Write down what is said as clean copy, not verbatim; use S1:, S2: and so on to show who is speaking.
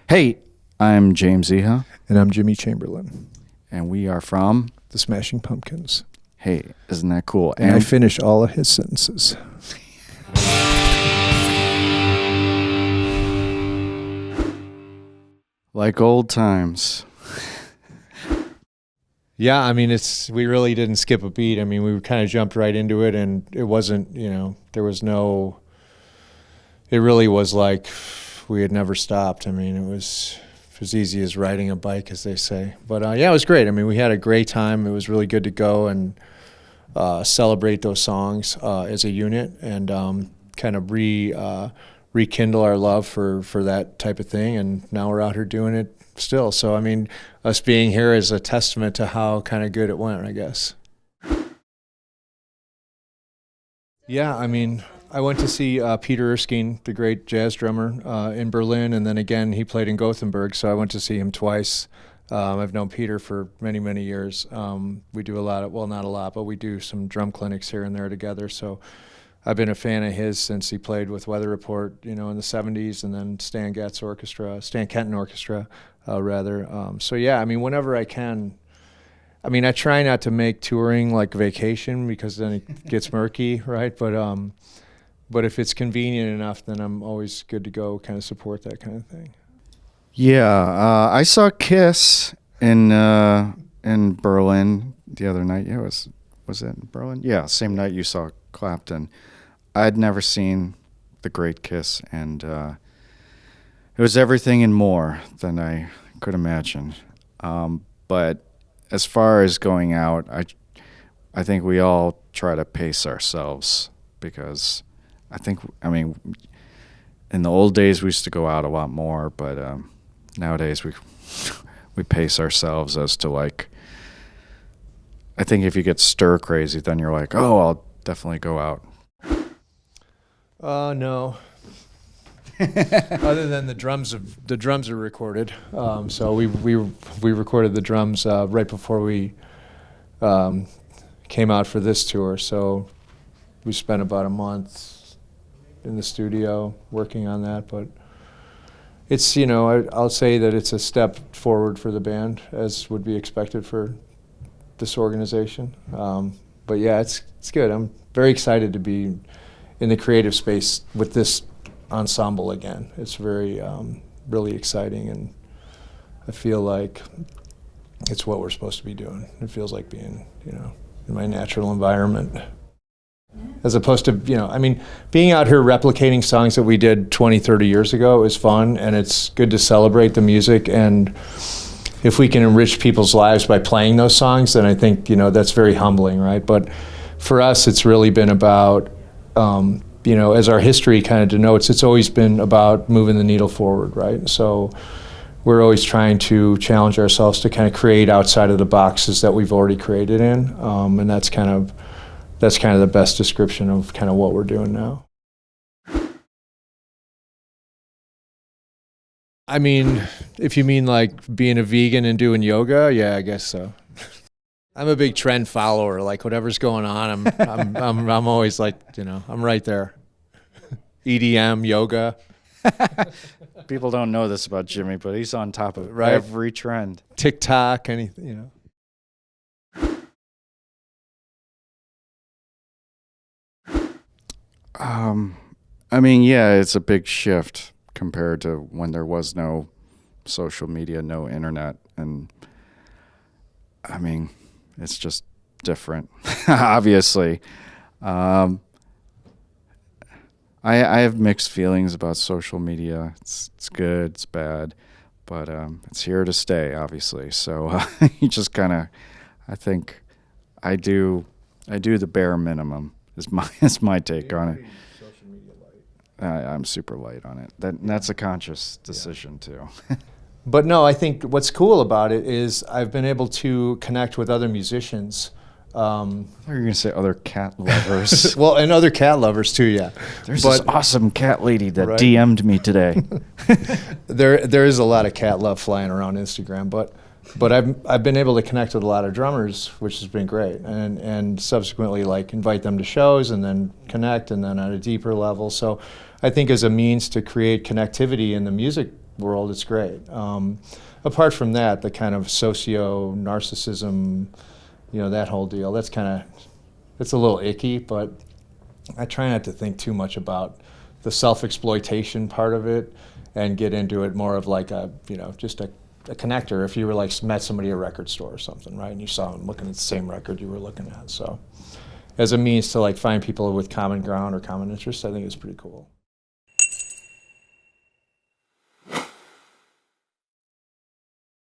S1: Hey, I'm James Iha,
S2: And I'm Jimmy Chamberlain,
S1: and we are from.
S2: the Smashing Pumpkins.
S1: Hey, isn't that cool?
S2: And I finished all of his sentences.
S1: Like old times.
S3: Yeah, I mean, we really didn't skip a beat. I mean, we kind of jumped right into it, and it wasn't, there was no, it really was like we had never stopped. I mean, it was as easy as riding a bike, as they say. But yeah, it was great. I mean, we had a great time. It was really good to go and celebrate those songs as a unit and kind of rekindle our love for that type of thing. And now we're out here doing it still. So, I mean, us being here is a testament to how kind of good it went, I guess. Yeah, I mean, I went to see Peter Erskine, the great jazz drummer, in Berlin, and then again, he played in Gothenburg, so I went to see him twice. I've known Peter for many, many years. We do a lot of, well, not a lot, but we do some drum clinics here and there together, so I've been a fan of his since he played with Weather Report, in the 70s, and then Stan Kenton Orchestra, rather. So yeah, I mean, whenever I can, I mean, I try not to make touring like vacation because then it gets murky, right? But if it's convenient enough, then I'm always good to go kind of support that kind of thing.
S1: Yeah, I saw Kiss in Berlin the other night. Yeah, was it in Berlin? Yeah, same night you saw Clapton. I'd never seen the great Kiss, and it was everything and more than I could imagine. But as far as going out, I think we all try to pace ourselves because I mean, in the old days we used to go out a lot more, but nowadays we pace ourselves as to like, I think if you get stir crazy, then you're like, oh, I'll definitely go out.
S3: No. Other than the drums are recorded. So we recorded the drums right before we came out for this tour. So we spent about a month in the studio working on that. But it's I'll say that it's a step forward for the band, as would be expected for this organization. But yeah, it's good. I'm very excited to be in the creative space with this ensemble again. It's very really exciting, and I feel like it's what we're supposed to be doing. It feels like being in my natural environment, as opposed to I mean, being out here replicating songs that we did 20-30 years ago is fun, and it's good to celebrate the music, and if we can enrich people's lives by playing those songs, then I think that's very humbling, right? But for us, it's really been about as our history kind of denotes, it's always been about moving the needle forward, right? So we're always trying to challenge ourselves to kind of create outside of the boxes that we've already created in, and that's kind of the best description of kind of what we're doing now. I mean, if you mean like being a vegan and doing yoga, yeah, I guess so. I'm a big trend follower. Like whatever's going on, I'm always like, I'm right there. EDM, yoga.
S1: People don't know this about Jimmy, but he's on top of
S3: Right.
S1: every trend.
S3: TikTok, anything,
S1: I mean, yeah, it's a big shift compared to when there was no social media, no internet, and I mean, it's just different, obviously. I have mixed feelings about social media. It's good, it's bad, but it's here to stay, obviously. So you just kind of, I think, I do the bare minimum. Is my take on it. I'm super light on it. That's a conscious decision too.
S3: But no, I think what's cool about it is I've been able to connect with other musicians.
S1: I thought you were going to say other cat lovers.
S3: Well, and other cat lovers too, yeah.
S1: There's this awesome cat lady that
S3: Right.
S1: DM'd me today.
S3: There is a lot of cat love flying around Instagram, but I've been able to connect with a lot of drummers, which has been great, and subsequently like invite them to shows and then connect and then at a deeper level. So I think as a means to create connectivity in the music world, it's great. Apart from that, the kind of socio-narcissism, that whole deal, it's a little icky, but I try not to think too much about the self-exploitation part of it and get into it more of like just a connector. If you were like met somebody at a record store or something, right, and you saw them looking at the same record you were looking at. So as a means to like find people with common ground or common interests, I think it's pretty cool.